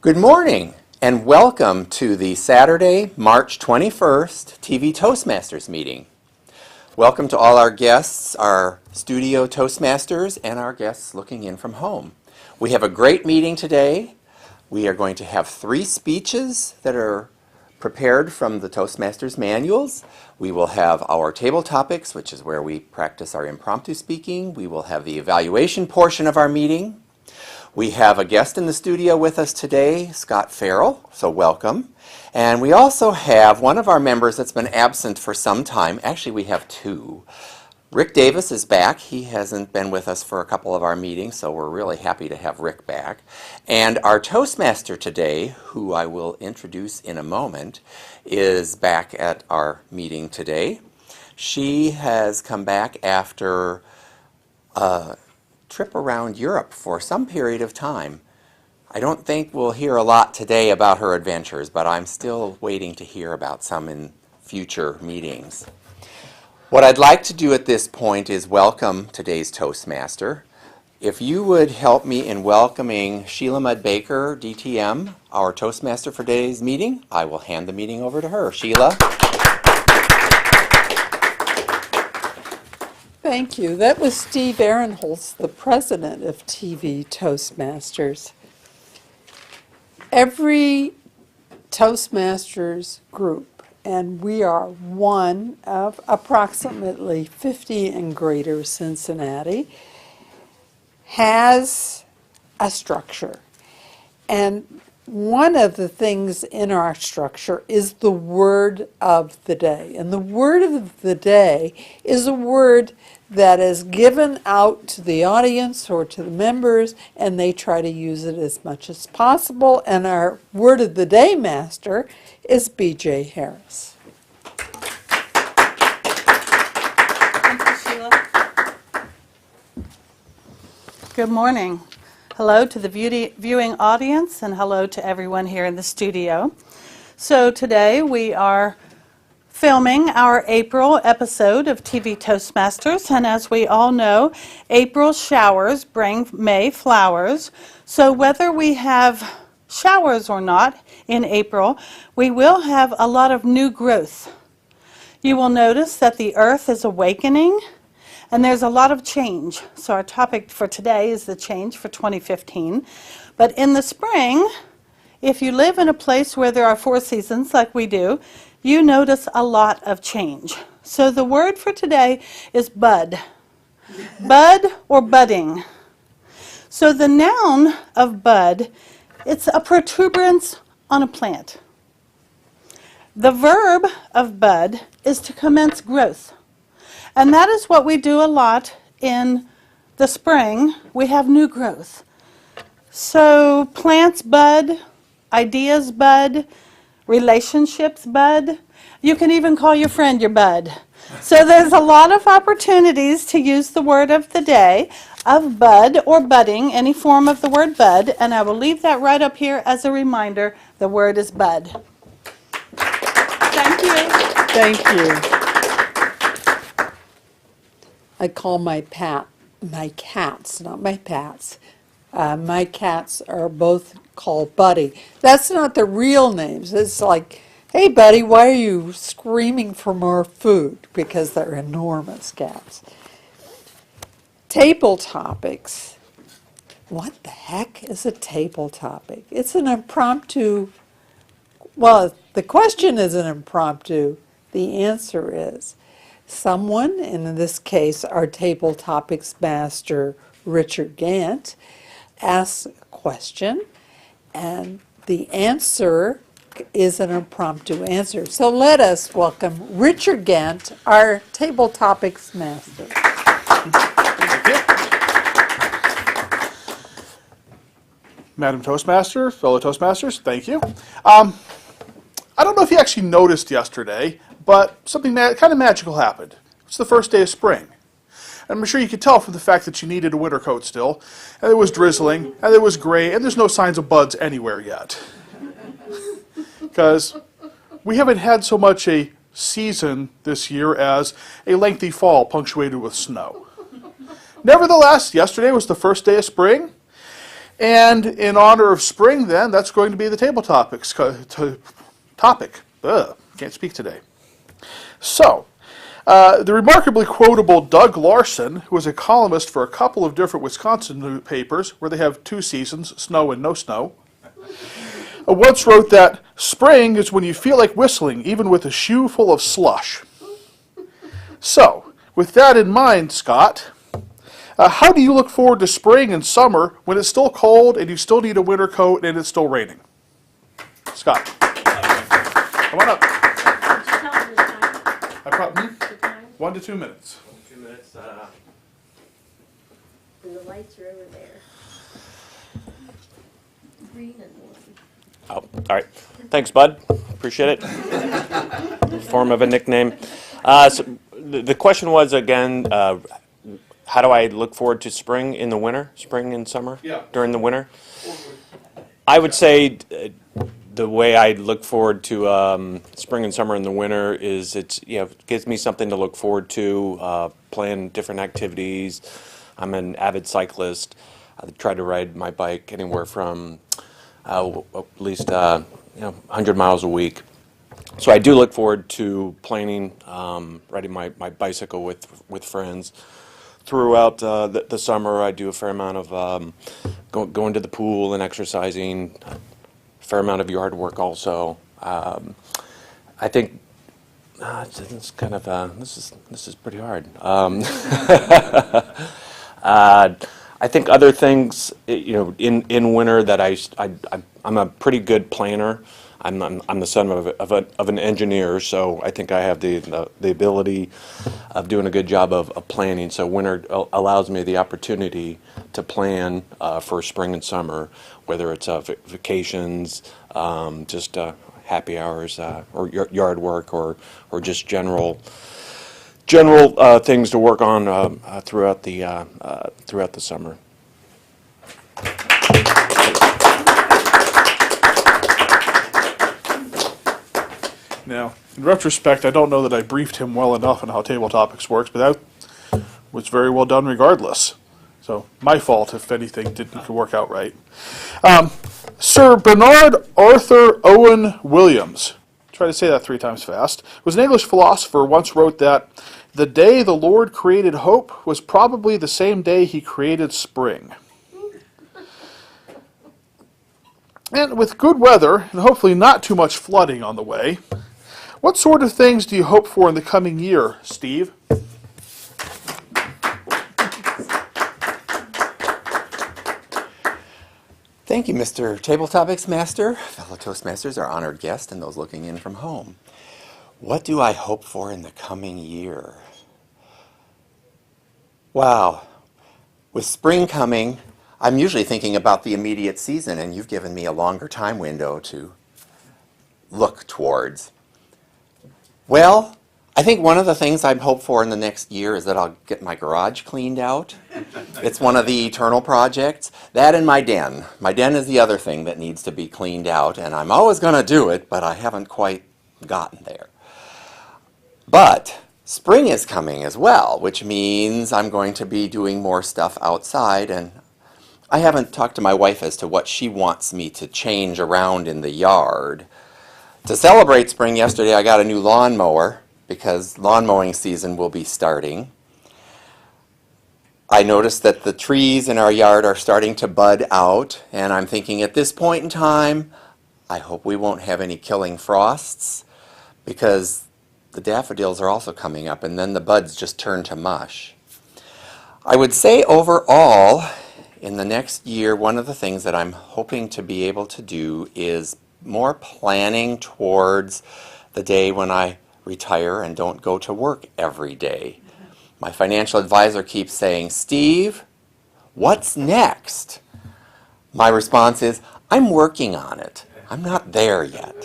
Good morning and welcome to the Saturday, March 21st TV Toastmasters meeting. Welcome to all our guests, our studio Toastmasters, and our guests looking in from home. We have a great meeting today. We are going to have 3 speeches that are prepared from the Toastmasters manuals. We will have our Tabletopics, which is where we practice our impromptu speaking. We will have the evaluation portion of our meeting. We have a guest in the studio with us today, Scott Farrell, so welcome. And we also have one of our members that's been absent for some time. Actually, we have 2. Rick Davis is back. He hasn't been with us for a couple of our meetings, so we're really happy to have Rick back. And our Toastmaster today, who I will introduce in a moment, is back at our meeting today. She has come back after trip around Europe for some period of time. I don't think we'll hear a lot today about her adventures, but I'm still waiting to hear about some in future meetings. What I'd like to do at this point is welcome today's Toastmaster. If you would help me in welcoming Sheila Baker, DTM, our Toastmaster for today's meeting, I will hand the meeting over to her. Sheila. Thank you. That was Steve Ehrenholz, the president of TV Toastmasters. Every Toastmasters group, and we are one of approximately 50 in Greater Cincinnati, has a structure. And one of the things in our structure is the word of the day. And the word of the day is a word that is given out to the audience or to the members, and they try to use it as much as possible. And our word of the day master is B.J. Harris. Thank you, Sheila. Good morning. Hello to the viewing audience, and hello to everyone here in the studio. So today we are filming our April episode of TV Toastmasters, and as we all know, April showers bring May flowers. So whether we have showers or not in April, we will have a lot of new growth. You will notice that the earth is awakening, and there's a lot of change. So our topic for today is the change for 2015. But in the spring, if you live in a place where there are 4 seasons like we do, you notice a lot of change. So the word for today is bud. Bud or budding. So the noun of bud, it's a protuberance on a plant. The verb of bud is to commence growth. And that is what we do a lot in the spring. We have new growth. So plants bud, ideas bud, relationships bud. You can even call your friend your bud. So there's a lot of opportunities to use the word of the day of bud or budding, any form of the word bud, and I will leave that right up here as a reminder. The word is bud. Thank you. Thank you. I call my cats, not my pats. My cats are both called Buddy. That's not the real names. It's like, hey, Buddy, why are you screaming for more food? Because they're enormous cats. Table topics. What the heck is a table topic? It's an impromptu. Well, the question is an impromptu. The answer is someone, and in this case, our Table Topics master, Richard Gant, asks a question, and the answer is an impromptu answer. So let us welcome Richard Gant, our Table Topics master. Thank you. Madam Toastmaster, fellow Toastmasters, thank you. I don't know if you actually noticed yesterday, but something kind of magical happened. It's the first day of spring. And I'm sure you could tell from the fact that you needed a winter coat still, and it was drizzling, and it was gray, and there's no signs of buds anywhere yet. Because we haven't had so much a season this year as a lengthy fall punctuated with snow. Nevertheless, yesterday was the first day of spring, And in honor of spring, then, that's going to be the Tabletopics topic. Ugh, can't speak today. So, the remarkably quotable Doug Larson, who was a columnist for a couple of different Wisconsin papers where they have 2 seasons, snow and no snow, once wrote that spring is when you feel like whistling, even with a shoe full of slush. So, with that in mind, Scott, how do you look forward to spring and summer when it's still cold and you still need a winter coat and it's still raining? Scott, come on up. I probably 1 to 2 minutes. 2 minutes. And the lights are over there. Green and one. Oh, all right. Thanks, Bud. Appreciate it. Form of a nickname. So the question was again, how do I look forward to spring in the winter, spring and summer? Yeah. During the winter? I would say the way I look forward to spring and summer in the winter is it gives me something to look forward to, plan different activities. I'm an avid cyclist. I try to ride my bike anywhere from at least 100 miles a week. So I do look forward to planning, riding my bicycle with friends. Throughout the summer, I do a fair amount of going to the pool and exercising, a fair amount of yard work also. I think it's kind of this is pretty hard. I think other things, in winter that I'm a pretty good planner. I'm the son of an engineer, so I think I have the ability of doing a good job of planning. So winter allows me the opportunity to plan for spring and summer, whether it's vacations, just happy hours, or yard work, or just general things to work on throughout the summer. Now, in retrospect, I don't know that I briefed him well enough on how Tabletopics works, but that was very well done regardless. So, my fault if anything didn't work out right. Sir Bernard Arthur Owen Williams, try to say that 3 times fast, was an English philosopher, once wrote that the day the Lord created hope was probably the same day he created spring. And with good weather, and hopefully not too much flooding on the way, what sort of things do you hope for in the coming year, Steve? Thank you, Mr. Tabletopics Master, fellow Toastmasters, our honored guest, and those looking in from home. What do I hope for in the coming year? Wow. With spring coming, I'm usually thinking about the immediate season, and you've given me a longer time window to look towards. Well, I think one of the things I hope for in the next year is that I'll get my garage cleaned out. It's one of the eternal projects. That and my den. My den is the other thing that needs to be cleaned out, and I'm always going to do it, but I haven't quite gotten there. But spring is coming as well, which means I'm going to be doing more stuff outside, and I haven't talked to my wife as to what she wants me to change around in the yard. To celebrate spring yesterday, I got a new lawnmower because lawn mowing season will be starting. I noticed that the trees in our yard are starting to bud out, and I'm thinking at this point in time, I hope we won't have any killing frosts, because the daffodils are also coming up, and then the buds just turn to mush. I would say overall, in the next year, one of the things that I'm hoping to be able to do is more planning towards the day when I retire and don't go to work every day. My financial advisor keeps saying, Steve, what's next? My response is, I'm working on it. I'm not there yet.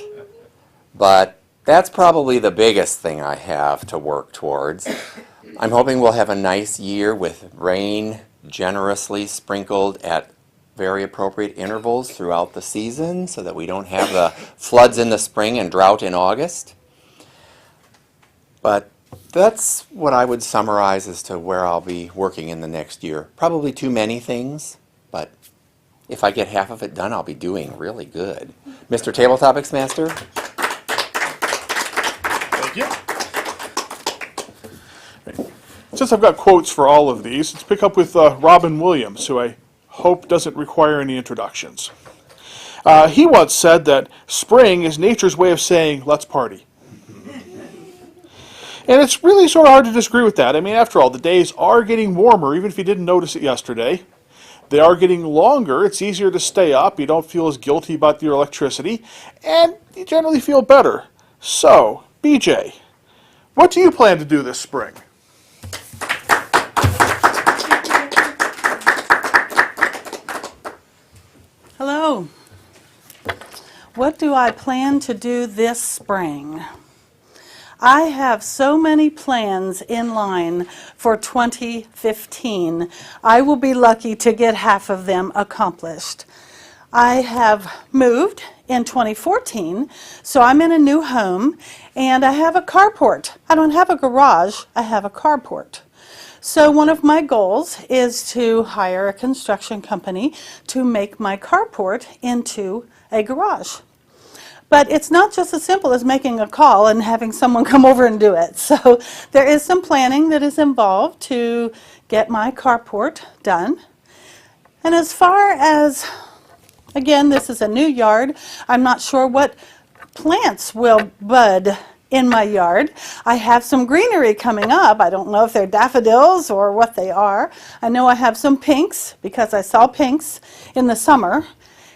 But that's probably the biggest thing I have to work towards. I'm hoping we'll have a nice year with rain generously sprinkled at very appropriate intervals throughout the season so that we don't have the floods in the spring and drought in August. But that's what I would summarize as to where I'll be working in the next year. Probably too many things, but If I get half of it done, I'll be doing really good. Mr. Tabletopics Master? Thank you. Since I've got quotes for all of these, let's pick up with Robin Williams, who I hope doesn't require any introductions. He once said that spring is nature's way of saying, let's party. And it's really sort of hard to disagree with that. I mean, after all, the days are getting warmer, even if you didn't notice it yesterday. They are getting longer. It's easier to stay up. You don't feel as guilty about your electricity. And you generally feel better. So, BJ, what do you plan to do this spring? Hello. What do I plan to do this spring? I have so many plans in line for 2015. I will be lucky to get half of them accomplished. I have moved in 2014, so I'm in a new home, and I have a carport. I don't have a garage, I have a carport. So one of my goals is to hire a construction company to make my carport into a garage. But it's not just as simple as making a call and having someone come over and do it. So there is some planning that is involved to get my carport done. And as far as, again, this is a new yard, I'm not sure what plants will bud in my yard. I have some greenery coming up. I don't know if they're daffodils or what they are. I know I have some pinks because I saw pinks in the summer.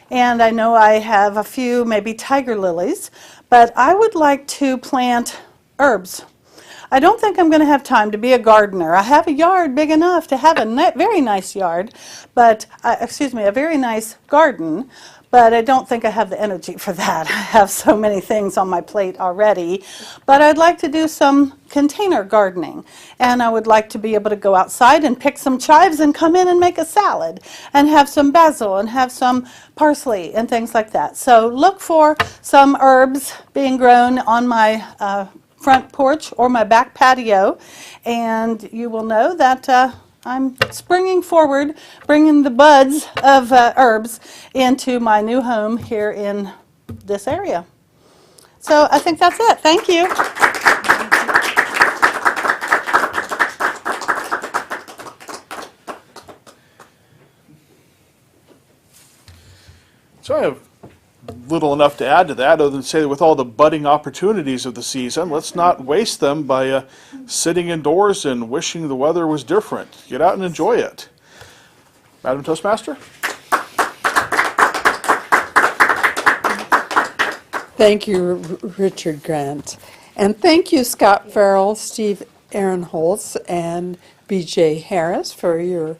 And I know I have a few maybe tiger lilies, but I would like to plant herbs. I don't think I'm going to have time to be a gardener. I have a yard big enough to have a very nice yard, but, a very nice garden, but I don't think I have the energy for that. I have so many things on my plate already, but I'd like to do some container gardening, and I would like to be able to go outside and pick some chives and come in and make a salad, and have some basil and have some parsley and things like that. So look for some herbs being grown on my front porch or my back patio, and you will know that I'm springing forward, bringing the buds of herbs into my new home here in this area. So I think that's it. Thank you. So I have little enough to add to that other than say that with all the budding opportunities of the season, let's not waste them by sitting indoors and wishing the weather was different. Get out and enjoy it. Madam Toastmaster? Thank you, Richard Grant. And thank you, Scott Farrell, Steve Aaronholtz, and B.J. Harris for your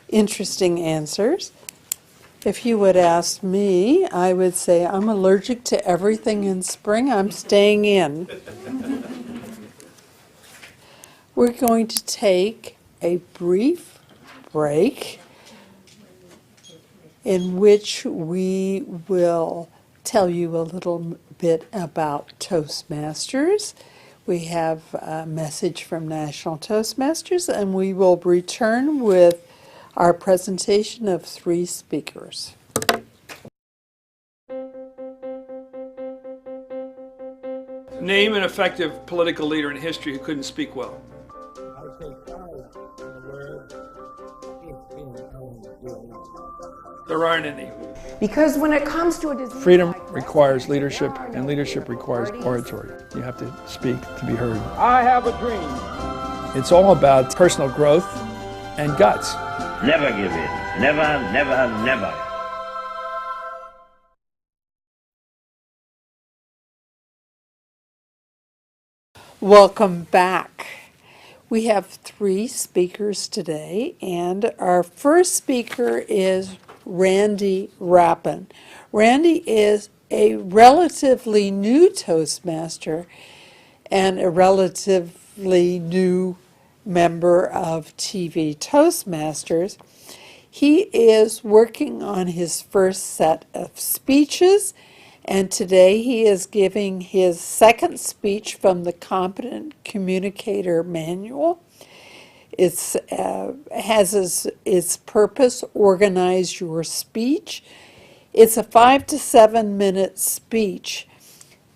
interesting answers. If you would ask me, I would say I'm allergic to everything in spring. I'm staying in. We're going to take a brief break in which we will tell you a little bit about Toastmasters. We have a message from National Toastmasters, and we will return with our presentation of 3 speakers. Name an effective political leader in history who couldn't speak well. There aren't any. Because when it comes to a disease, Freedom requires leadership, and leadership requires oratory. You have to speak to be heard. I have a dream. It's all about personal growth and guts. Never give in. Never, never, never. Welcome back. We have 3 speakers today, and our first speaker is Randy Rapin. Randy is a relatively new Toastmaster and a relatively new member of TV Toastmasters. He is working on his first set of speeches, and today he is giving his second speech from the Competent Communicator Manual. It's has its purpose, organize your speech. It's a 5 to 7 minute speech.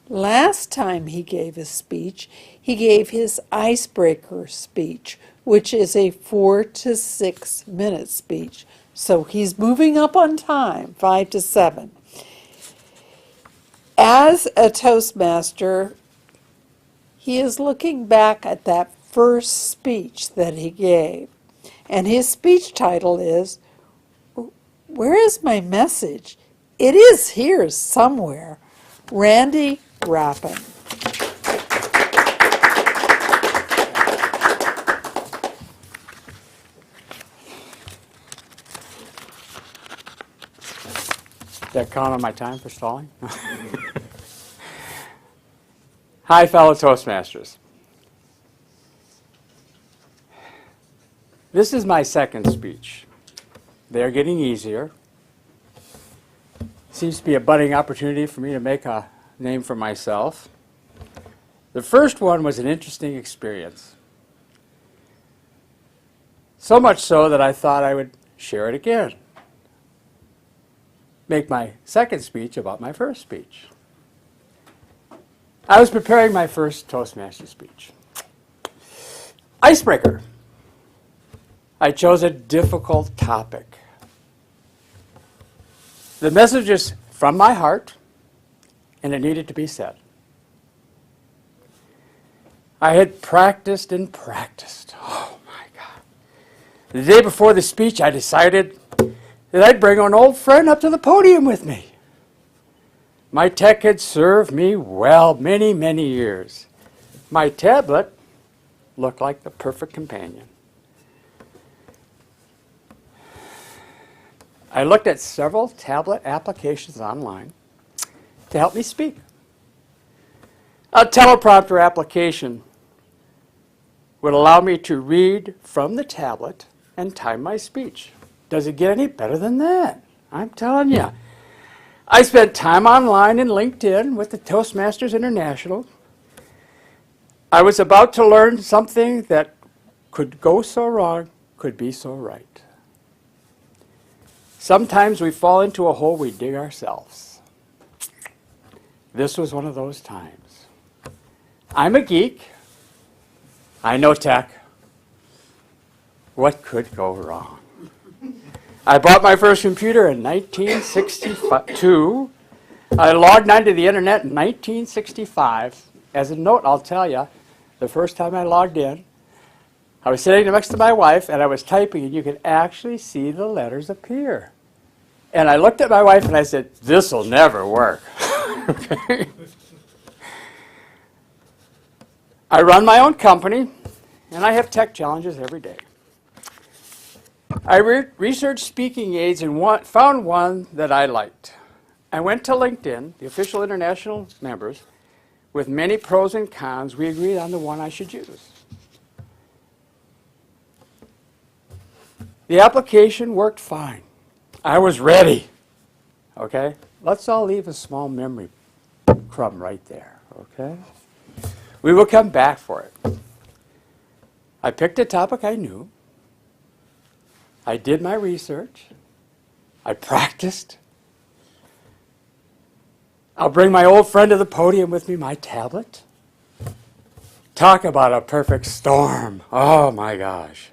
Last time he gave a speech, he gave his icebreaker speech, which is a 4 to 6 minute speech. So he's moving up on time, 5 to 7. As a Toastmaster, he is looking back at that first speech that he gave. And his speech title is, "Where is my message? It is here somewhere." Randy Rapin. Does that count on my time for stalling? Hi, fellow Toastmasters. This is my second speech. They're getting easier. Seems to be a budding opportunity for me to make a name for myself. The first one was an interesting experience. So much so that I thought I would share it again. Make my second speech about my first speech. I was preparing my first Toastmaster speech. Icebreaker. I chose a difficult topic. The message is from my heart, and it needed to be said. I had practiced and practiced. Oh my God. The day before the speech, I decided that I'd bring an old friend up to the podium with me. My tech had served me well many, many years. My tablet looked like the perfect companion. I looked at several tablet applications online to help me speak. A teleprompter application would allow me to read from the tablet and time my speech. Does it get any better than that? I'm telling you. I spent time online in LinkedIn with the Toastmasters International. I was about to learn something that could go so wrong, could be so right. Sometimes we fall into a hole we dig ourselves. This was one of those times. I'm a geek. I know tech. What could go wrong? I bought my first computer in 1962. I logged onto the internet in 1965. As a note, I'll tell you, the first time I logged in, I was sitting next to my wife, and I was typing, and you could actually see the letters appear. And I looked at my wife, and I said, "This will never work." Okay. I run my own company, and I have tech challenges every day. I researched speaking aids and found one that I liked. I went to LinkedIn, the official international members, with many pros and cons. We agreed on the one I should use. The application worked fine. I was ready. Okay? Let's all leave a small memory crumb right there. Okay? We will come back for it. I picked a topic I knew. I did my research. I practiced. I'll bring my old friend to the podium with me, my tablet. Talk about a perfect storm. Oh my gosh.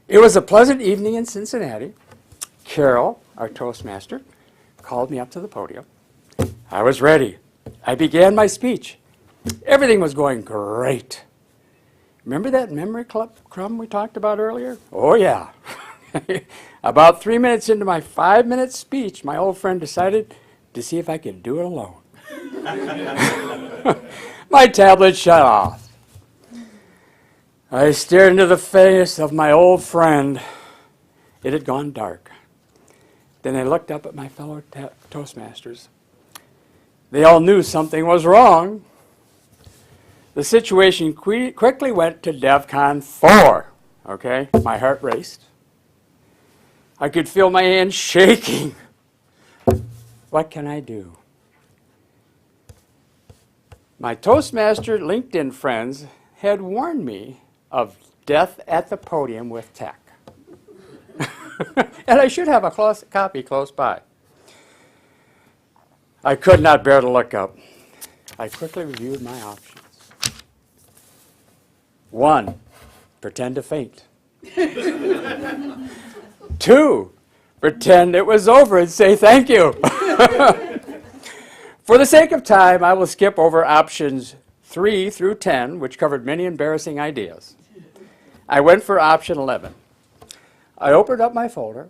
It was a pleasant evening in Cincinnati. Carol, our Toastmaster, called me up to the podium. I was ready. I began my speech. Everything was going great. Remember that memory crumb we talked about earlier? Oh, yeah. About 3 minutes into my 5-minute speech, my old friend decided to see if I could do it alone. My tablet shut off. I stared into the face of my old friend. It had gone dark. Then I looked up at my fellow Toastmasters. They all knew something was wrong. The situation quickly went to DEFCON 4. Okay, my heart raced. I could feel my hands shaking. What can I do? My Toastmaster LinkedIn friends had warned me of Death at the Podium with Tech. And I should have a copy close by. I could not bear to look up. I quickly reviewed my options. 1, pretend to faint. 2, pretend it was over and say thank you. For the sake of time, I will skip over options 3 through 10, which covered many embarrassing ideas. I went for option 11. I opened up my folder.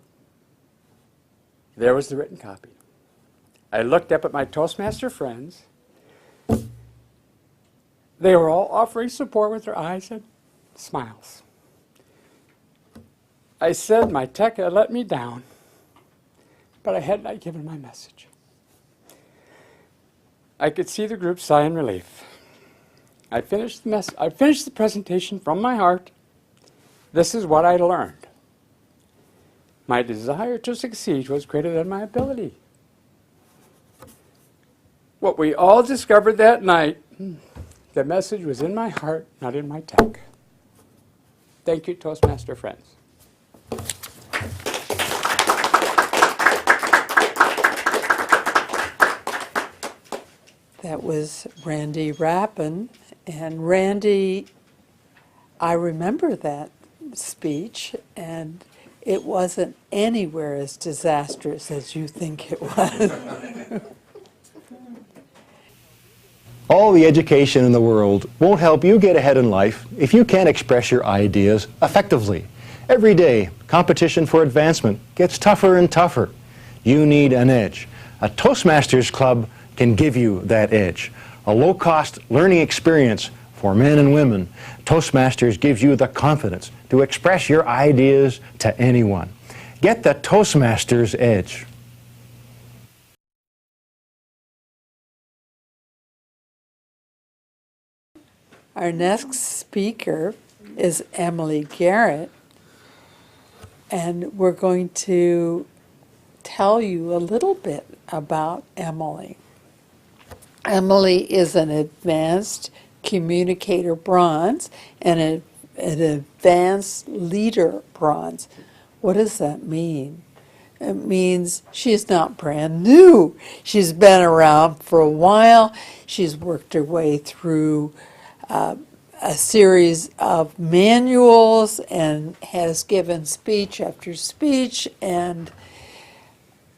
There was the written copy. I looked up at my Toastmaster friends. They were all offering support with their eyes and smiles. I said my tech had let me down, but I had not given my message. I could see the group sigh in relief. I finished the presentation from my heart. This is what I learned. My desire to succeed was greater than my ability. What we all discovered that night, the message was in my heart, not in my tech. Thank you, Toastmaster friends. That was Randy Rapin. And Randy, I remember that speech, and it wasn't anywhere as disastrous as you think it was. All the education in the world won't help you get ahead in life if you can't express your ideas effectively. Every day, competition for advancement gets tougher and tougher. You need an edge. A Toastmasters Club can give you that edge. A low-cost learning experience for men and women. Toastmasters gives you the confidence to express your ideas to anyone. Get the Toastmasters edge. Our next speaker is Emily Garrett, and we're going to tell you a little bit about Emily. Emily is an advanced communicator bronze and an advanced leader bronze. What does that mean? It means she's not brand new. She's been around for a while. She's worked her way through a series of manuals and has given speech after speech, and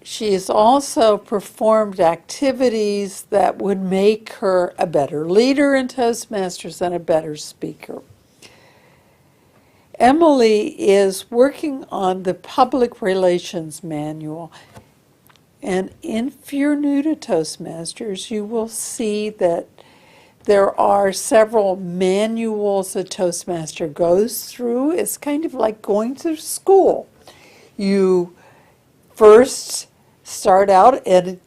she has also performed activities that would make her a better leader in Toastmasters and a better speaker. Emily is working on the Public Relations Manual, and if you're new to Toastmasters, you will see that there are several manuals a Toastmaster goes through. It's kind of like going to school. You first start out in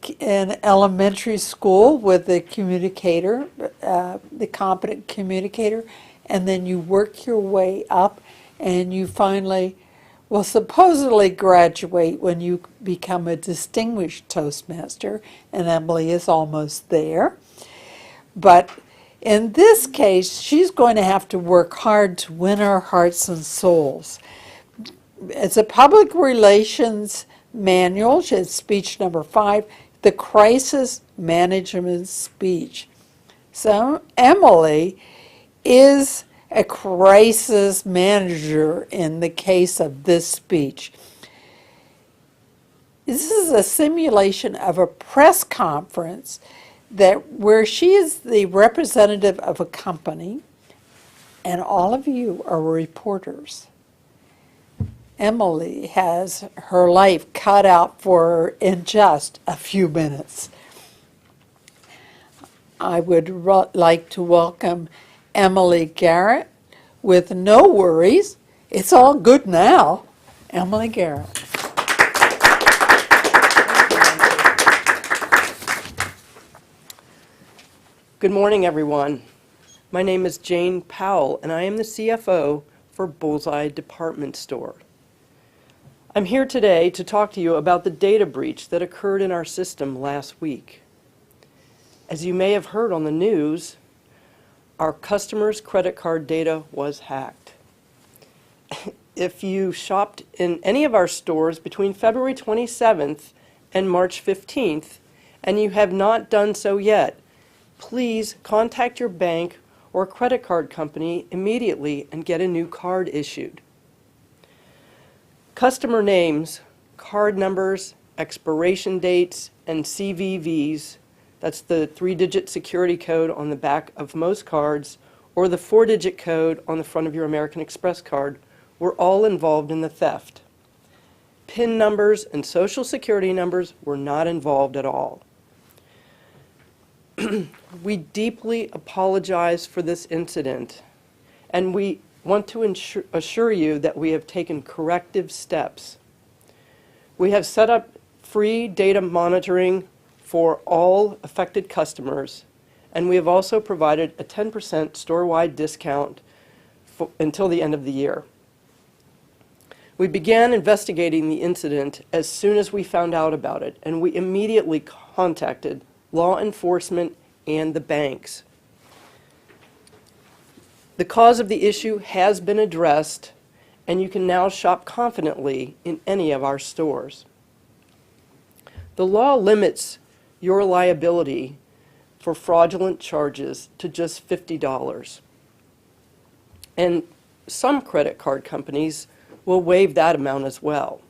elementary school with the communicator, the competent communicator, and then you work your way up, and you finally will supposedly graduate when you become a distinguished Toastmaster, and Emily is almost there. But in this case, she's going to have to work hard to win our hearts and souls. It's a public relations manual. It's speech number 5, the crisis management speech. So Emily is a crisis manager in the case of this speech. This is a simulation of a press conference where she is the representative of a company and all of you are reporters. Emily has her life cut out for her in just a few minutes. I would like to welcome Emily Garrett with no worries. It's all good now. Emily Garrett. Good morning, everyone. My name is Jane Powell, and I am the CFO for Bullseye Department Store. I'm here today to talk to you about the data breach that occurred in our system last week. As you may have heard on the news, our customers' credit card data was hacked. if you shopped in any of our stores between February 27th and March 15th, and you have not done so yet, please contact your bank or credit card company immediately and get a new card issued. Customer names, card numbers, expiration dates, and CVVs, that's the 3-digit security code on the back of most cards, or the 4-digit code on the front of your American Express card, were all involved in the theft. PIN numbers and Social Security numbers were not involved at all. We deeply apologize for this incident, and we want to assure you that we have taken corrective steps. We have set up free data monitoring for all affected customers, and we have also provided a 10% store-wide discount until the end of the year. We began investigating the incident as soon as we found out about it, and we immediately contacted law enforcement and the banks. The cause of the issue has been addressed, and you can now shop confidently in any of our stores. The law limits your liability for fraudulent charges to just $50. And some credit card companies will waive that amount as well.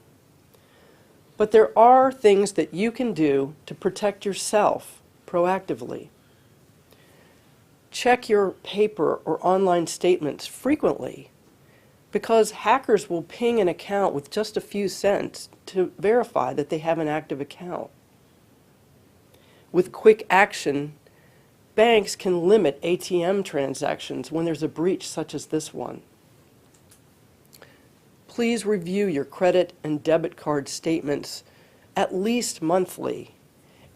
But there are things that you can do to protect yourself proactively. Check your paper or online statements frequently, because hackers will ping an account with just a few cents to verify that they have an active account. With quick action, banks can limit ATM transactions when there's a breach such as this one. Please review your credit and debit card statements at least monthly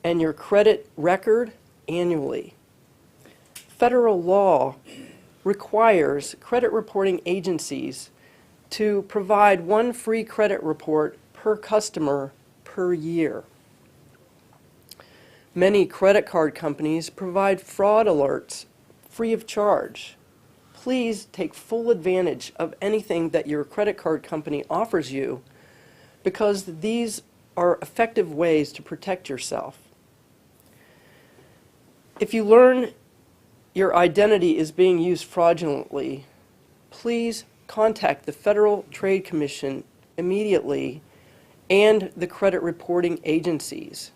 and your credit record annually. Federal law requires credit reporting agencies to provide one free credit report per customer per year. Many credit card companies provide fraud alerts free of charge. Please take full advantage of anything that your credit card company offers you, because these are effective ways to protect yourself. If you learn your identity is being used fraudulently, please contact the Federal Trade Commission immediately and the credit reporting agencies.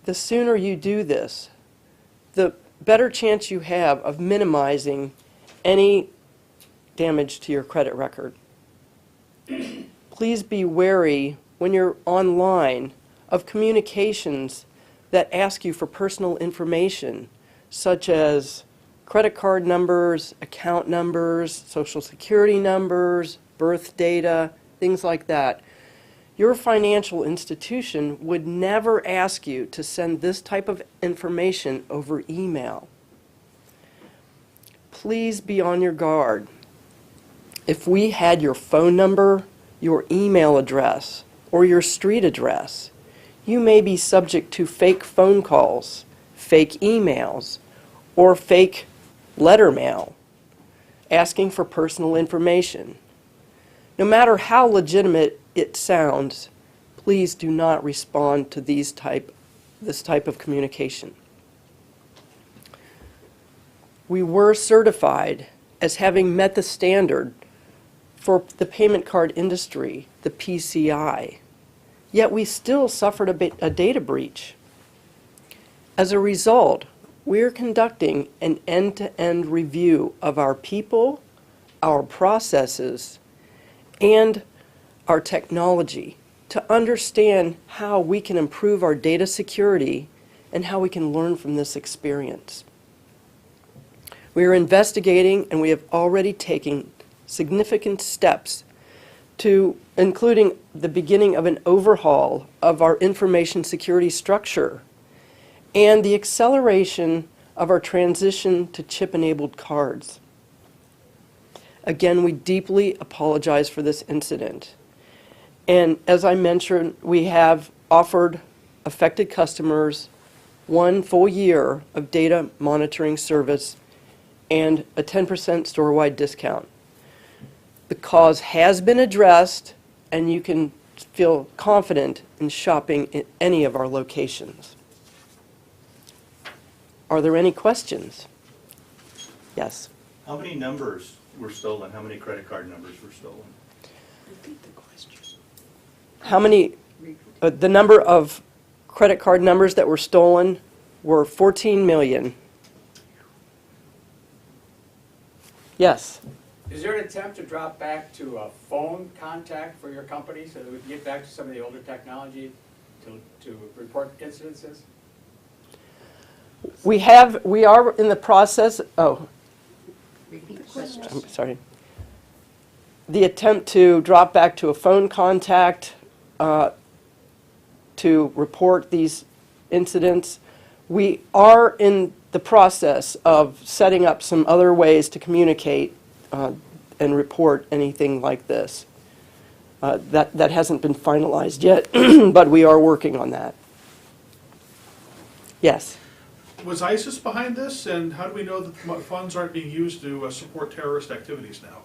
The sooner you do this, the better chance you have of minimizing any damage to your credit record. Please be wary when you're online of communications that ask you for personal information, such as credit card numbers, account numbers, social security numbers, birth data, things like that. Your financial institution would never ask you to send this type of information over email. Please be on your guard. If we had your phone number, your email address, or your street address, you may be subject to fake phone calls, fake emails, or fake letter mail asking for personal information. No matter how legitimate it sounds, please do not respond to this type of communication. We were certified as having met the standard for the payment card industry, the PCI, yet we still suffered a data breach. As a result, we're conducting an end-to-end review of our people, our processes, and our technology to understand how we can improve our data security and how we can learn from this experience. We are investigating, and we have already taken significant steps to including the beginning of an overhaul of our information security structure and the acceleration of our transition to chip-enabled cards. Again, we deeply apologize for this incident. And as I mentioned, we have offered affected customers 1 full year of data monitoring service and a 10% store-wide discount. the cause has been addressed, and you can feel confident in shopping at any of our locations. Are there any questions? Yes. How many numbers were stolen? How many credit card numbers were stolen? Repeat the question. How many, the number of credit card numbers that were stolen were 14 million. Yes. Is there an attempt to drop back to a phone contact for your company so that we can get back to some of the older technology to report incidences? We are in the process, Repeat the question. I'm sorry. The attempt to drop back to a phone contact to report these incidents. We are in the process of setting up some other ways to communicate and report anything like this. That hasn't been finalized yet, but we are working on that. Yes. Was ISIS behind this, and how do we know that funds aren't being used to support terrorist activities now?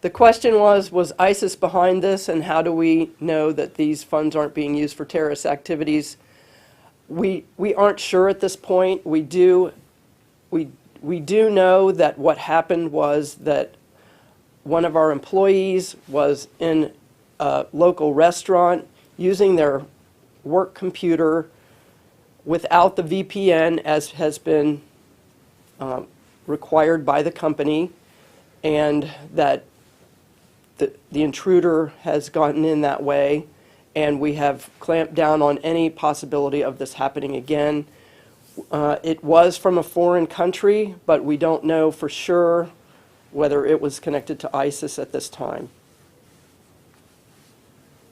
The question was ISIS behind this, and how do we know that these funds aren't being used for terrorist activities? We aren't sure at this point. We do know that what happened was that one of our employees was in a local restaurant using their work computer without the VPN as has been required by the company, and that the intruder has gotten in that way, and we have clamped down on any possibility of this happening again. It was from a foreign country, but we don't know for sure whether it was connected to ISIS at this time.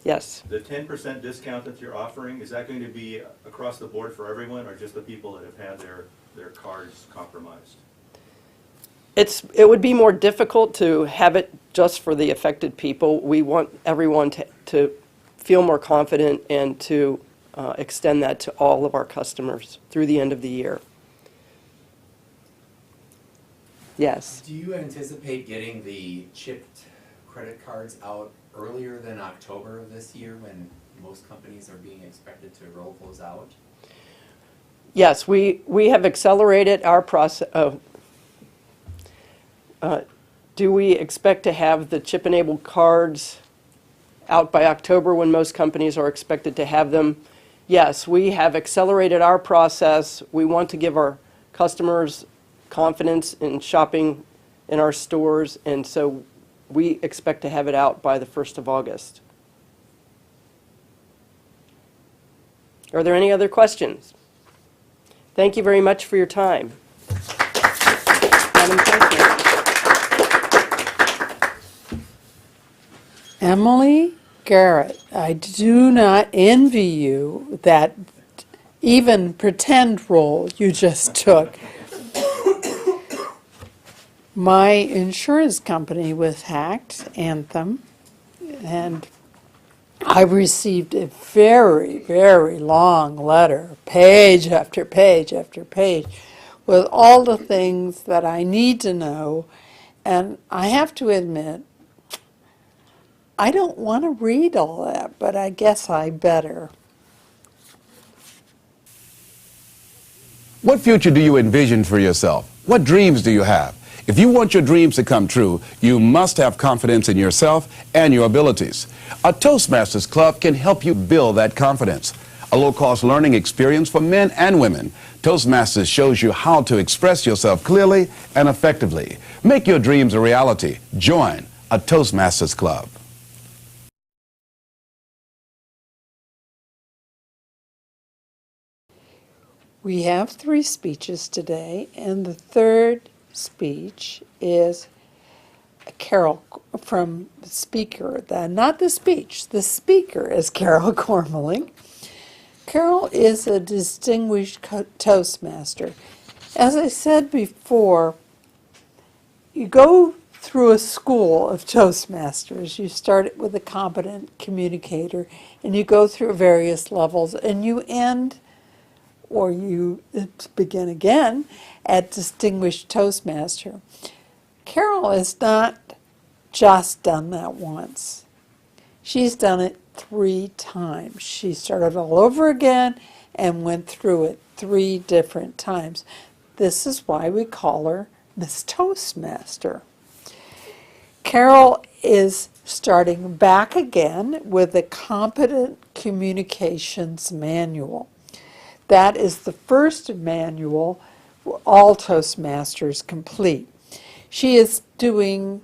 Yes. The 10% discount that you're offering, is that going to be across the board for everyone, or just the people that have had their cards compromised? It would be more difficult to have it just for the affected people. We want everyone to feel more confident and to extend that to all of our customers through the end of the year. Yes. Do you anticipate getting the chipped credit cards out earlier than October of this year, when most companies are being expected to roll those out? Yes, we have accelerated our process. Do we expect to have the chip-enabled cards out by October when most companies are expected to have them? Yes, we have accelerated our process. We want to give our customers confidence in shopping in our stores, and so we expect to have it out by the 1st of August. Are there any other questions? Thank you very much for your time. Madam President. Emily, Garrett, I do not envy you that even pretend role you just took. My insurance company was hacked, Anthem, and I received a very, very long letter, page after page after page, with all the things that I need to know. And I have to admit, I don't want to read all that, but I guess I better. What future do you envision for yourself? What dreams do you have? If you want your dreams to come true, you must have confidence in yourself and your abilities. A Toastmasters Club can help you build that confidence. A low-cost learning experience for men and women. Toastmasters shows you how to express yourself clearly and effectively. Make your dreams a reality. Join a Toastmasters Club. We have 3 speeches today, and the third speech is Carol from the speaker, not the speech. The speaker is Carol Kormelink. Carol is a distinguished Toastmaster. As I said before, you go through a school of Toastmasters. You start with a competent communicator, and you go through various levels, and you end or you begin again at Distinguished Toastmaster. Carol has not just done that once. She's done it 3 times. She started all over again and went through it 3 different times. This is why we call her Miss Toastmaster. Carol is starting back again with the Competent Communications Manual. That is the first manual all Toastmasters complete. She is doing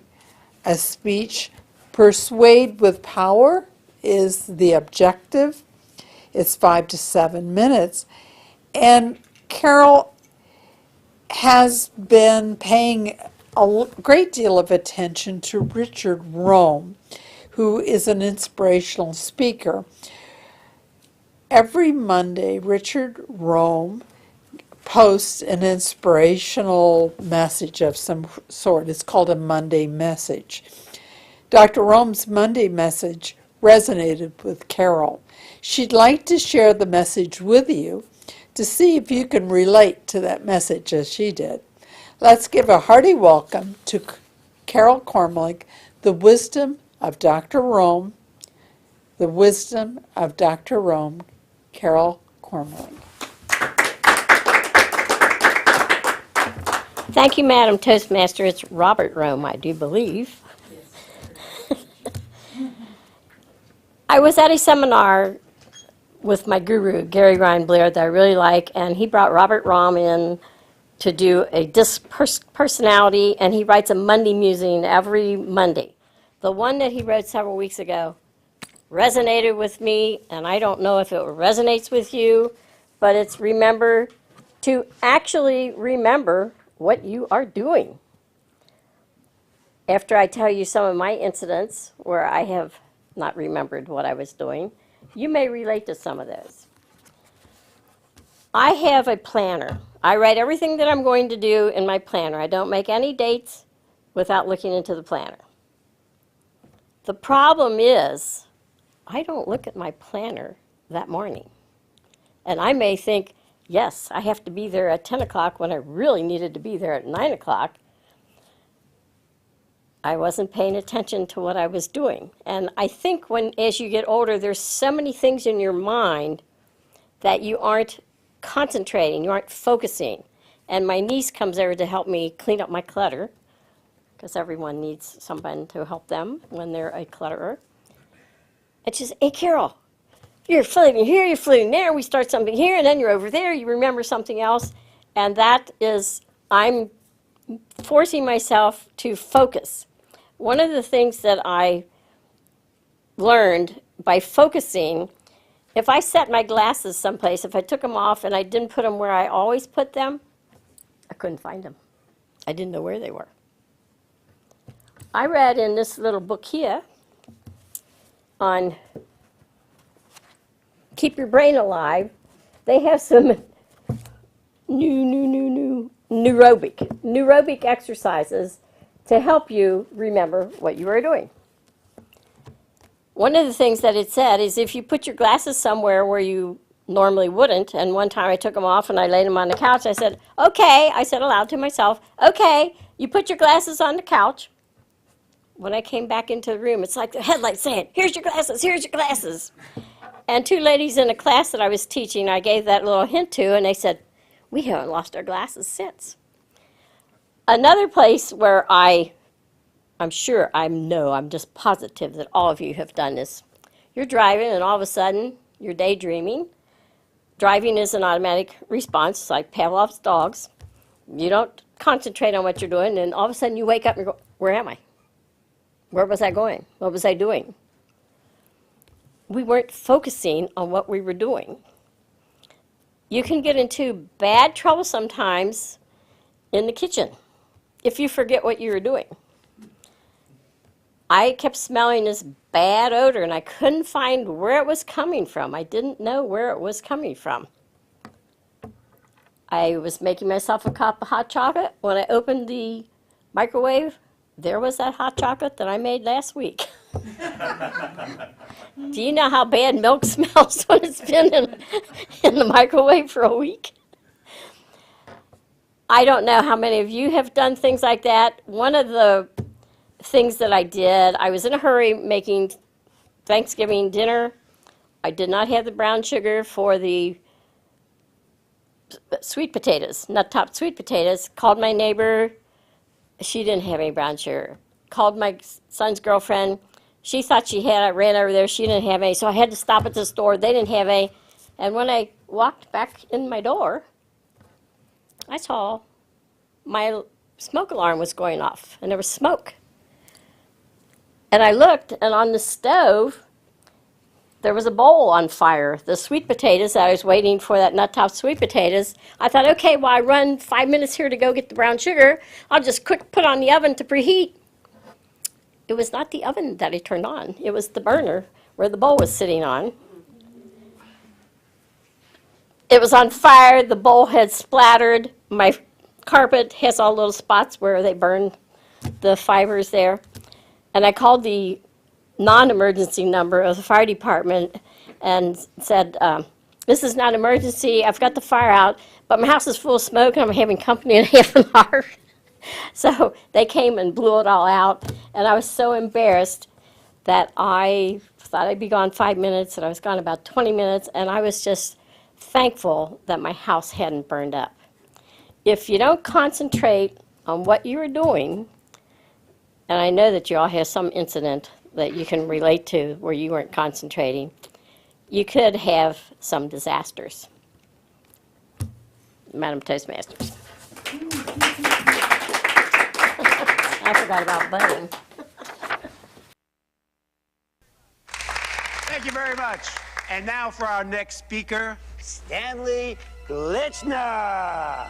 a speech. Persuade with power is the objective. It's 5 to 7 minutes. And Carol has been paying a great deal of attention to Richard Rome, who is an inspirational speaker. Every Monday, Richard Rome posts an inspirational message of some sort. It's called a Monday message. Dr. Rome's Monday message resonated with Carol. She'd like to share the message with you to see if you can relate to that message as she did. Let's give a hearty welcome to Carol Kormelink, the wisdom of Dr. Rome, the wisdom of Dr. Rome, Carol Kormelink. Thank you, Madam Toastmaster. It's Robert Rome, I do believe. I was at a seminar with my guru, Gary Ryan Blair, that I really like, and he brought Robert Rome in to do a disc personality, and he writes a Monday musing every Monday. The one that he wrote several weeks ago resonated with me, and I don't know if it resonates with you, but it's remember to actually remember what you are doing. After I tell you some of my incidents where I have not remembered what I was doing, you may relate to some of those. I have a planner. I write everything that I'm going to do in my planner. I don't make any dates without looking into the planner. The problem is, I don't look at my planner that morning. And I may think, yes, I have to be there at 10 o'clock when I really needed to be there at 9 o'clock. I wasn't paying attention to what I was doing. And I think as you get older, there's so many things in your mind that you aren't concentrating, you aren't focusing. And my niece comes over to help me clean up my clutter, because everyone needs someone to help them when they're a clutterer. And she says, hey, Carol, you're floating here, you're floating there, we start something here, and then you're over there, you remember something else. And that is, I'm forcing myself to focus. One of the things that I learned by focusing, if I set my glasses someplace, if I took them off and I didn't put them where I always put them, I couldn't find them. I didn't know where they were. I read in this little book here on Keep Your Brain Alive, they have some neurobic exercises to help you remember what you are doing. One of the things that it said is if you put your glasses somewhere where you normally wouldn't, and one time I took them off and I laid them on the couch, I said, okay, I said aloud to myself, okay, you put your glasses on the couch. When I came back into the room, it's like the headlight saying, here's your glasses, here's your glasses. And 2 ladies in a class that I was teaching, I gave that little hint to, and they said, we haven't lost our glasses since. Another place where I'm just positive that all of you have done this. You're driving and all of a sudden you're daydreaming. Driving is an automatic response, like Pavlov's dogs. You don't concentrate on what you're doing, and all of a sudden you wake up and you go, where am I? Where was I going? What was I doing? We weren't focusing on what we were doing. You can get into bad trouble sometimes in the kitchen if you forget what you were doing. I kept smelling this bad odor and I couldn't find where it was coming from. I didn't know where it was coming from. I was making myself a cup of hot chocolate. When I opened the microwave, there was that hot chocolate that I made last week. Do you know how bad milk smells when it's been in the microwave for a week? I don't know how many of you have done things like that. One of the things that I did, I was in a hurry making Thanksgiving dinner. I did not have the brown sugar for the sweet potatoes, nut-top sweet potatoes. Called my neighbor. She didn't have any brown sugar. Called my son's girlfriend. She thought she had. I ran over there. She didn't have any. So I had to stop at the store. They didn't have any. And when I walked back in my door, I saw my smoke alarm was going off, and there was smoke. And I looked, and on the stove, there was a bowl on fire. The sweet potatoes, I was waiting for that nut-top sweet potatoes. I thought, okay, well, I run 5 minutes here to go get the brown sugar. I'll just quick put on the oven to preheat. It was not the oven that I turned on. It was the burner where the bowl was sitting on. It was on fire. The bowl had splattered. My carpet has all little spots where they burned the fibers there. And I called the non-emergency number of the fire department and said, this is not emergency. I've got the fire out, but my house is full of smoke and I'm having company in half an hour. So they came and blew it all out, and I was so embarrassed that I thought I'd be gone 5 minutes, and I was gone about 20 minutes, and I was just thankful that my house hadn't burned up. If you don't concentrate on what you are doing, and I know that you all have some incident that you can relate to where you weren't concentrating, you could have some disasters. Madam Toastmasters. I forgot about voting. Thank you very much. And now for our next speaker, Stanley Glitchner.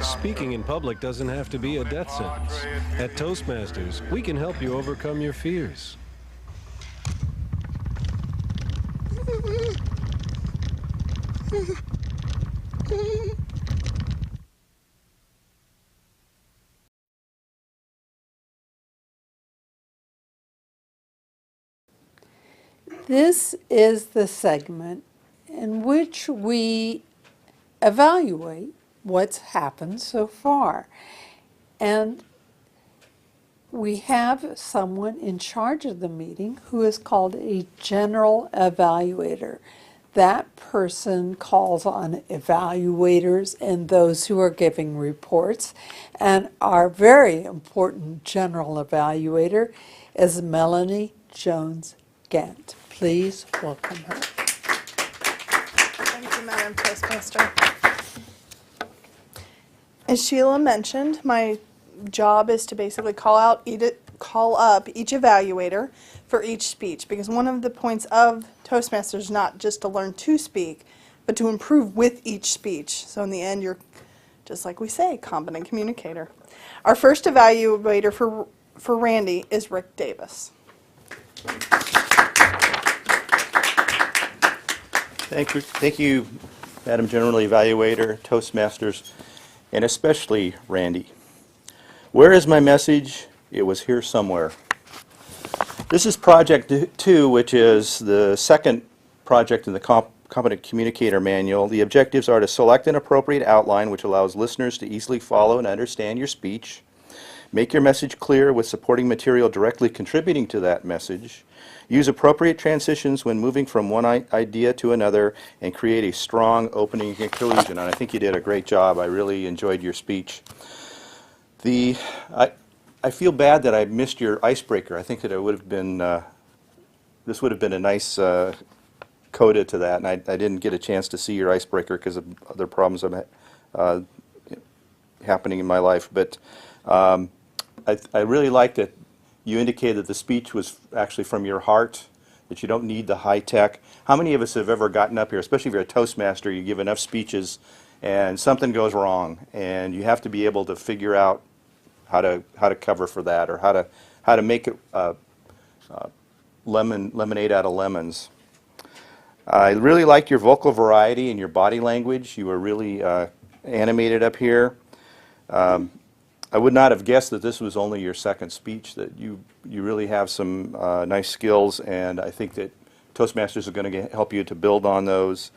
Speaking in public doesn't have to be a death sentence. At Toastmasters, we can help you overcome your fears. This is the segment in which we evaluate what's happened so far. And we have someone in charge of the meeting who is called a general evaluator. That person calls on evaluators and those who are giving reports. And our very important general evaluator is Melanie Jones Gant. Please welcome her. Thank you, Madam Toastmaster. As Sheila mentioned, my job is to basically call up each evaluator for each speech, because one of the points of Toastmasters is not just to learn to speak, but to improve with each speech. So in the end, you're, just like we say, competent communicator. Our first evaluator for Randy is Rick Davis. Thank you, Madam General Evaluator, Toastmasters, and especially Randy. Where is my message? It was here somewhere. This is Project 2, which is the second project in the Competent Communicator Manual. The objectives are to select an appropriate outline which allows listeners to easily follow and understand your speech, make your message clear with supporting material directly contributing to that message, use appropriate transitions when moving from one idea to another, and create a strong opening and conclusion. And I think you did a great job. I really enjoyed your speech. I feel bad that I missed your icebreaker. I think that it would have been, this would have been a nice coda to that, and I didn't get a chance to see your icebreaker because of other problems happening in my life. But I really liked that you indicated that the speech was actually from your heart, that you don't need the high tech. How many of us have ever gotten up here, especially if you're a Toastmaster, you give enough speeches and something goes wrong, and you have to be able to figure out how to cover for that, or how to make it lemonade out of lemons. I really like your vocal variety and your body language. You were really animated up here. I would not have guessed that this was only your second speech, that you really have some nice skills, and I think that Toastmasters are going to help you to build on those.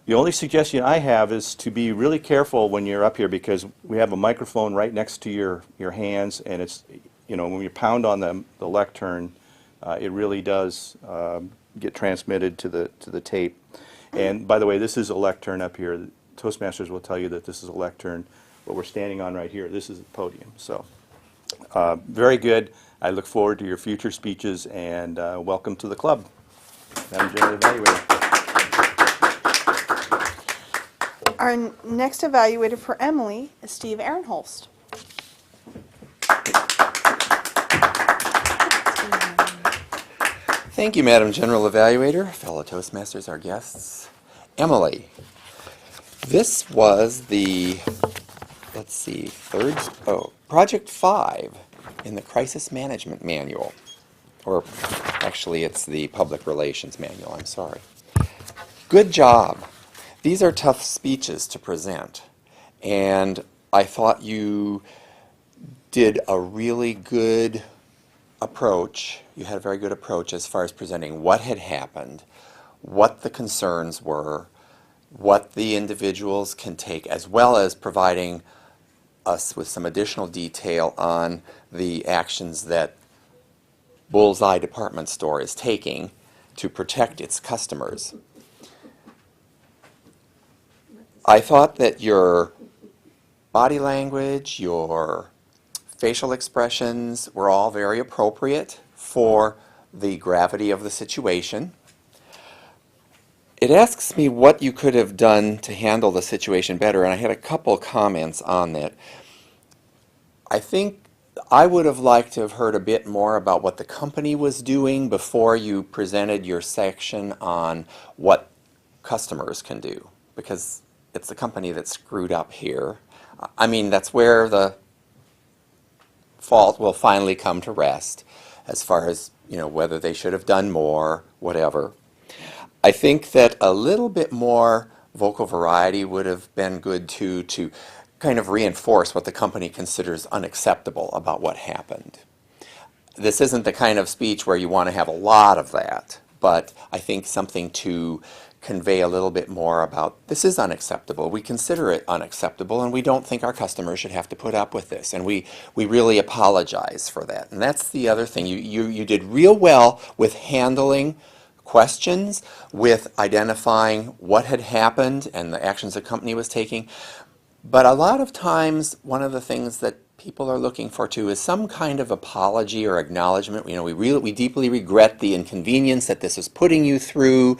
The only suggestion I have is to be really careful when you're up here, because we have a microphone right next to your hands, and it's, you know, when you pound on the lectern, it really does get transmitted to the tape. And by the way, this is a lectern up here. Toastmasters will tell you that this is a lectern. What we're standing on right here, this is the podium. So very good. I look forward to your future speeches, and welcome to the club. Madam General Evaluator. Our next evaluator for Emily is Steve Ehrenholst. Thank you, Madam General Evaluator, fellow Toastmasters, our guests. Emily, this was the, let's see, Project 5 in the Crisis Management Manual. Or actually, it's the Public Relations Manual, I'm sorry. Good job. These are tough speeches to present, and I thought you did a really good approach. You had a very good approach as far as presenting what had happened, what the concerns were, what the individuals can take, as well as providing us with some additional detail on the actions that Bullseye Department Store is taking to protect its customers. I thought that your body language, your facial expressions were all very appropriate for the gravity of the situation. It asks me what you could have done to handle the situation better, and I had a couple comments on that. I think I would have liked to have heard a bit more about what the company was doing before you presented your section on what customers can do, because it's the company that screwed up here. I mean, that's where the fault will finally come to rest, as far as, you know, whether they should have done more, whatever. I think that a little bit more vocal variety would have been good too, to kind of reinforce what the company considers unacceptable about what happened. This isn't the kind of speech where you want to have a lot of that, but I think something to convey a little bit more about, this is unacceptable, we consider it unacceptable, and we don't think our customers should have to put up with this, and we really apologize for that. And that's the other thing. You did real well with handling questions, with identifying what had happened and the actions the company was taking. But a lot of times, one of the things that people are looking for too is some kind of apology or acknowledgement. You know, we deeply regret the inconvenience that this is putting you through.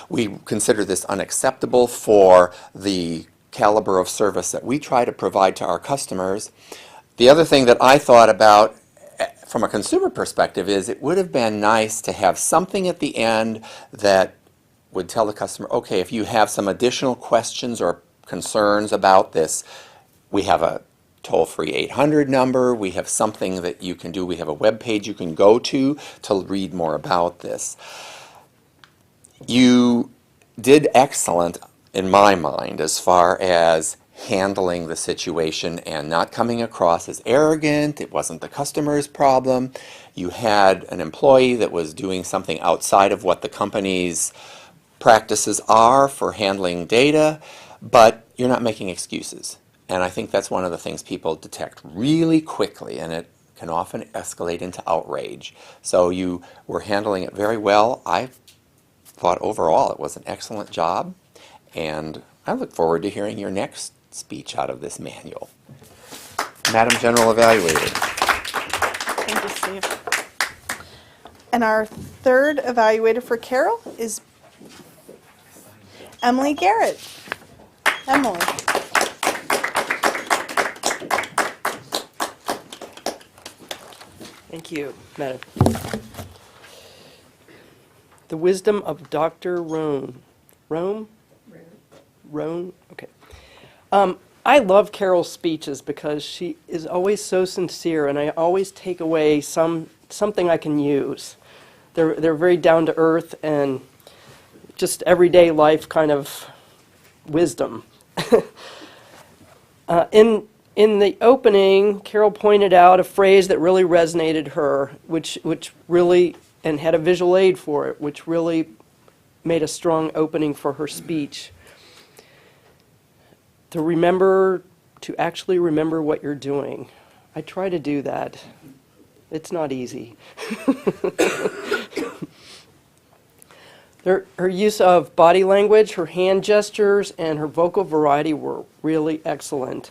We consider this unacceptable for the caliber of service that we try to provide to our customers. The other thing that I thought about from a consumer perspective is it would have been nice to have something at the end that would tell the customer, okay, if you have some additional questions or concerns about this, we have a toll-free 800 number, we have something that you can do, we have a web page you can go to read more about this. You did excellent in my mind as far as handling the situation and not coming across as arrogant. It wasn't the customer's problem. You had an employee that was doing something outside of what the company's practices are for handling data, but you're not making excuses. And I think that's one of the things people detect really quickly, and it can often escalate into outrage. So you were handling it very well. I thought overall it was an excellent job, and I look forward to hearing your next speech out of this manual. Madam General Evaluator. Thank you, Steve. And our third evaluator for Carol is Emily Garrett. Emily. Thank you, Madam. The wisdom of Dr. Roan. Roan? Okay. I love Carol's speeches because she is always so sincere, and I always take away something I can use. They're very down to earth, and just everyday life kind of wisdom. In the opening, Carol pointed out a phrase that really resonated her, which really, and had a visual aid for it, which really made a strong opening for her speech. To actually remember what you're doing. I try to do that. It's not easy. Her use of body language, her hand gestures, and her vocal variety were really excellent.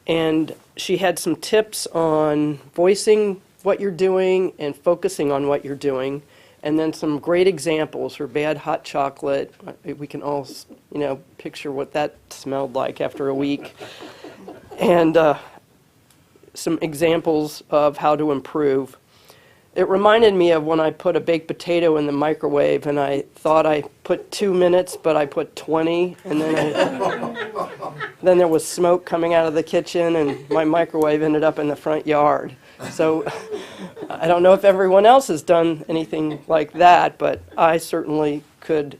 And she had some tips on voicing what you're doing and focusing on what you're doing. And then some great examples. Her bad hot chocolate, we can all, picture what that smelled like after a week. And some examples of how to improve. It reminded me of when I put a baked potato in the microwave and I thought I put 2 minutes, but I put 20, and then there was smoke coming out of the kitchen and my microwave ended up in the front yard. So I don't know if everyone else has done anything like that, but I certainly could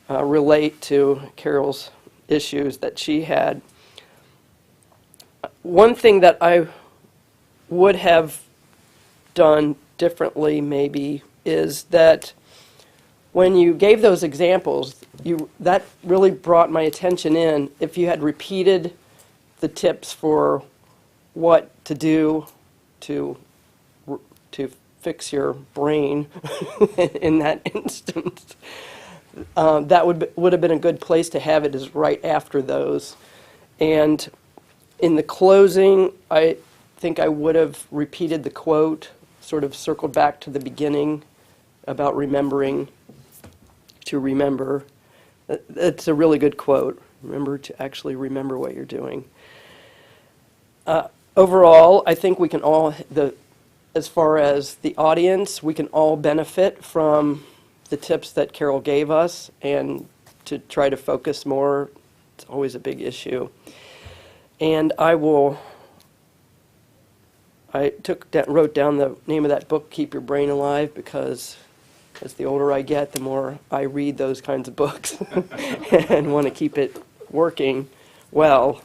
relate to Carol's issues that she had. One thing that I would have done differently maybe is that when you gave those examples, that really brought my attention in. If you had repeated the tips for what to do to fix your brain in that instance, that would have been a good place to have it, is right after those. And in the closing, I think I would have repeated the quote, sort of circled back to the beginning about remembering to remember. It's a really good quote. Remember to actually remember what you're doing. Overall, I think we can all, as far as the audience, we can all benefit from the tips that Carol gave us, and to try to focus more. It's always a big issue. And I wrote down the name of that book, Keep Your Brain Alive, because as the older I get, the more I read those kinds of books and want to keep it working well.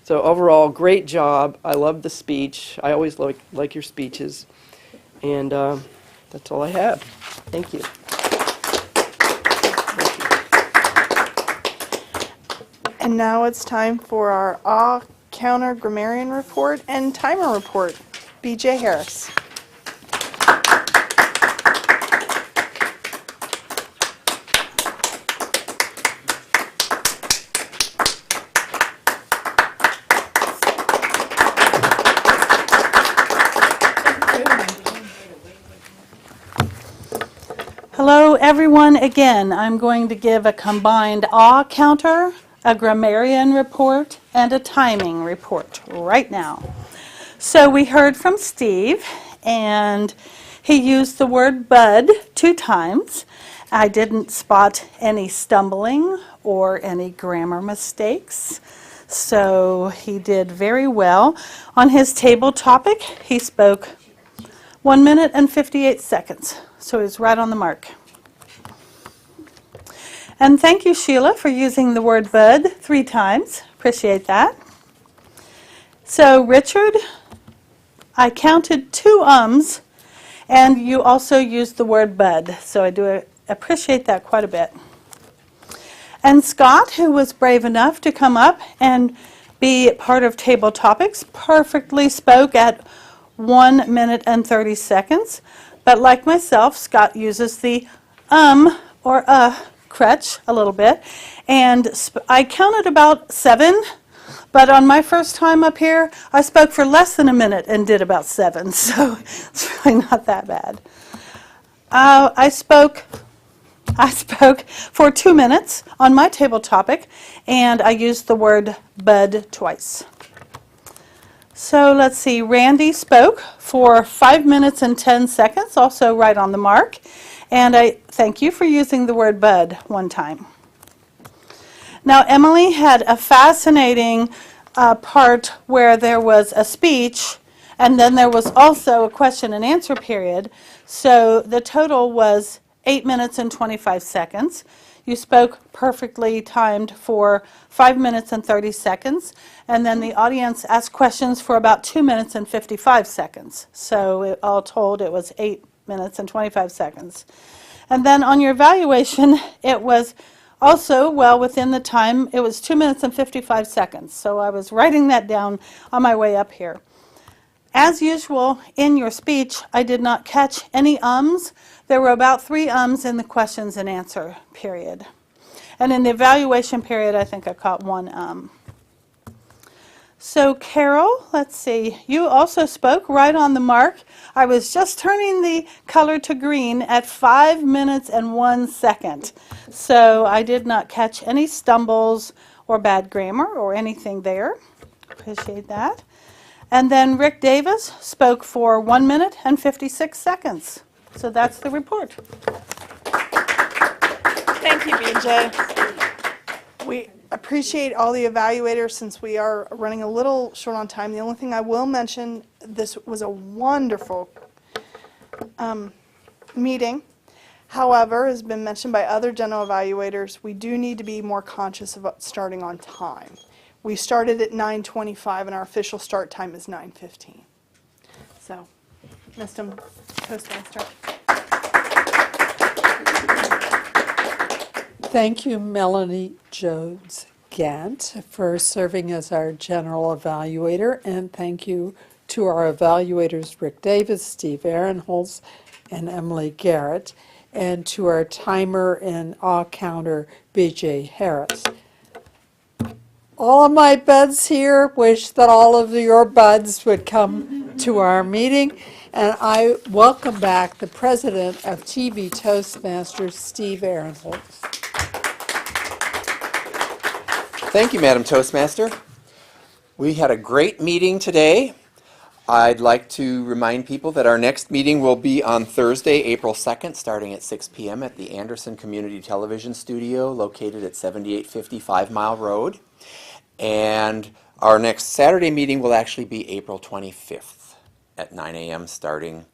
So overall, great job. I love the speech. I always like your speeches. And that's all I have. Thank you. And now it's time for our counter grammarian report and timer report. BJ Harris. Hello everyone again. I'm going to give a combined counter, a grammarian report, and a timing report right now. So we heard from Steve, and he used the word bud 2 times. I didn't spot any stumbling or any grammar mistakes, so he did very well. On his table topic, he spoke 1 minute and 58 seconds, so he's right on the mark. And thank you, Sheila, for using the word bud 3 times. Appreciate that. So, Richard, I counted 2 ums, and you also used the word bud, so I do appreciate that quite a bit. And Scott, who was brave enough to come up and be part of Table Topics, perfectly spoke at 1 minute and 30 seconds. But like myself, Scott uses the or crutch a little bit. And I counted about 7, but on my first time up here, I spoke for less than a minute and did about 7, so it's really not that bad. I spoke for 2 minutes on my table topic, and I used the word bud twice. So let's see, Randy spoke for 5 minutes and 10 seconds, also right on the mark. And I thank you for using the word bud 1 time. Now, Emily had a fascinating part where there was a speech, and then there was also a question and answer period. So the total was 8 minutes and 25 seconds. You spoke perfectly timed for 5 minutes and 30 seconds, and then the audience asked questions for about 2 minutes and 55 seconds. So all told, it was 8 minutes and 25 seconds. And then on your evaluation, it was also well within the time. It was 2 minutes and 55 seconds. So I was writing that down on my way up here. As usual, in your speech, I did not catch any ums. There were about 3 ums in the questions and answer period. And in the evaluation period, I think I caught 1 So Carol, let's see, you also spoke right on the mark. I was just turning the color to green at 5 minutes and 1 second. So I did not catch any stumbles or bad grammar or anything there. Appreciate that. And then Rick Davis spoke for 1 minute and 56 seconds. So that's the report. Thank you, BJ. We appreciate all the evaluators since we are running a little short on time. The only thing I will mention, this was a wonderful meeting. However, as has been mentioned by other general evaluators, we do need to be more conscious of starting on time. We started at 9:25 and our official start time is 9:15. So, Mr. Toastmaster. Thank you, Melanie Jones Gant, for serving as our general evaluator, and thank you to our evaluators Rick Davis, Steve Aaronholz, and Emily Garrett, and to our timer and awe counter BJ Harris. All of my buds here wish that all of your buds would come to our meeting, and I welcome back the president of TV Toastmasters, Steve Aaronholz. Thank you, Madam Toastmaster. We had a great meeting today. I'd like to remind people that our next meeting will be on Thursday, April 2nd, starting at 6 p.m. at the Anderson Community Television Studio, located at 7855 Mile Road. And our next Saturday meeting will actually be April 25th at 9 a.m., starting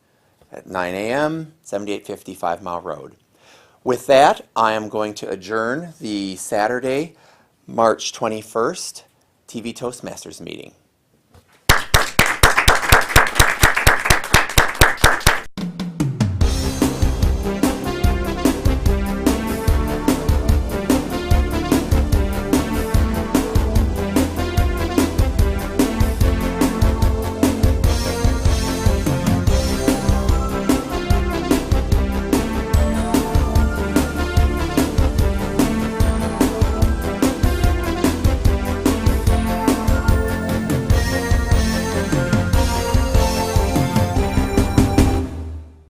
at 9 a.m., 7855 Mile Road. With that, I am going to adjourn the Saturday, March 21st TV Toastmasters meeting.